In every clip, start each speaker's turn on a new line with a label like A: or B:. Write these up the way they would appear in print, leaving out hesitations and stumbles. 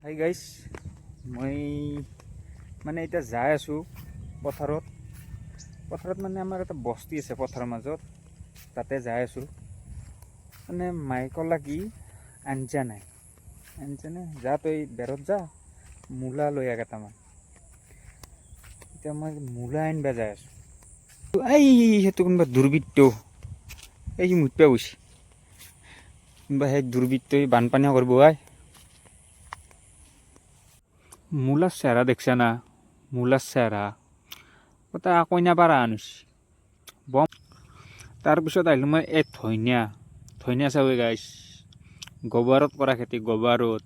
A: Hi guys, মই মানে এতিয়া যাই আছোঁ পথাৰত। মানে আমাৰ এটা বস্তি আছে পথাৰৰ মাজত, তাতে যাই আছোঁ। মানে মায়ে ক'লা কি আঞ্জা নাই যা তই বেৰত যা, মূলা লৈ আহ কেইটামান। এতিয়া মই মূলা আনিব যাই আছোঁ। এই সেইটো কোনোবা দুৰ্বৃত্ত, এই মুতপা গৈছে কোনোবা, সেই দুৰ্বৃত্তই বানপানীও কৰিব আই। মূলাৰ চেহেৰা দেখছা না, মূলাৰ চেহেৰা গোটা কইনা পাৰা আনিছে বম। তাৰপিছত আহিলোঁ মই এই ধনিয়া চাবি গাইছ, গোবৰত কৰা খেতি, গোবৰত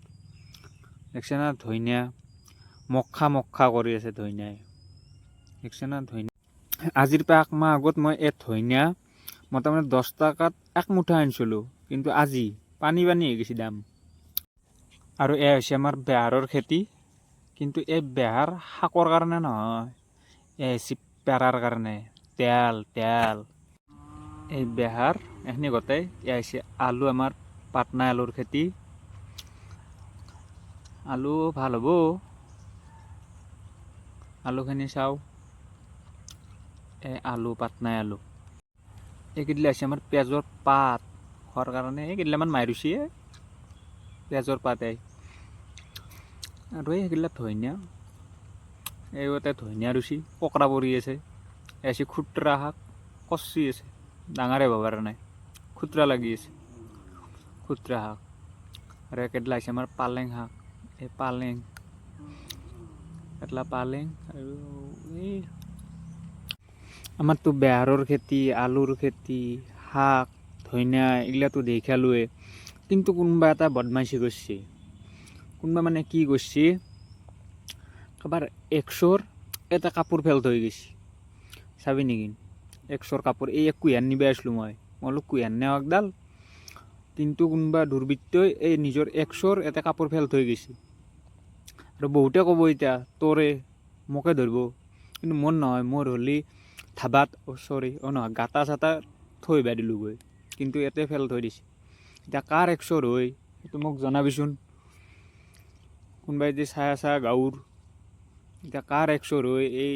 A: দেখছে না ধনিয়া মখা কৰি আছে ধনিয়াই, দেখছে না ধনিয়া। আজিৰ পৰা 1 মাহ আগত মই এই ধনিয়া মোটামুটি 10 টকাত 1 মুঠা আনিছিলোঁ, কিন্তু আজি পানী হৈ গৈছে দাম। আৰু এয়া হৈছে আমাৰ বেহাৰৰ খেতি, কিন্তু এই বেহাৰ শাকৰ কাৰণে নহয়, এই হৈছে পেৰাৰ কাৰণে, তেল। এই বেহাৰ এইখিনি গোটেই, এয়া হৈছে আলু, আমাৰ পাটনা আলুৰ খেতি। আলু ভাল হ'ব, আলুখিনি চাওঁ, এই আলু পাটনাই আলু। এইকেইদিলা হৈছে আমাৰ পিঁয়াজৰ পাত খোৱাৰ কাৰণে, এইকেইদিলামান মাৰি ৰুইছে পিঁয়াজৰ পাত। আৰু এইগিলা ধনিয়া, এইগতে ধনিয়া ৰুচি পকৰা পৰি আছে। এছে খুতৰা শাক কচি আছে, ডাঙৰে হ'ব পৰা নাই, খুতৰা লাগি আছে খুতৰা শাক। আৰু একেদিলা হৈছে আমাৰ পালেং শাক, এই পালেং আৰু এই আমাৰতো বেহাৰৰ খেতি, আলুৰ খেতি, শাক, ধনিয়া এইগিলাটো দেখালোৱে। কিন্তু কোনোবা এটা বদমাইছি কৰিছে, কোনোবা মানে কি কৰিছে, কাৰোবাৰ 100ৰ এটা কাপোৰ ফেল থৈ গৈছে, চাবি নেকি 100ৰ কাপোৰ। এই কুঁহিয়াৰ নিব আছিলোঁ মই বোলো কুঁহিয়াৰ নেও একডাল, কিন্তু কোনোবা দুৰ্বৃত্তই এই নিজৰ 100ৰ এটা কাপোৰ ফেল থৈ গৈছে। আৰু বহুতে ক'ব এতিয়া তোৰে, মোকে ধৰিব, কিন্তু মোৰ নহয়, মোৰ হ'লে ধাবাত নহয় গাঁতা চাটা থৈ আহিব দিলোঁ গৈ, কিন্তু ইয়াতে ফেল থৈ দিছে। এতিয়া কাৰ 100ৰ হয় সেইটো মোক জনাবিচোন, কোনোবাই যদি চাই আছা গাঁৱৰ, এতিয়া কাৰ 100ৰ হয় এই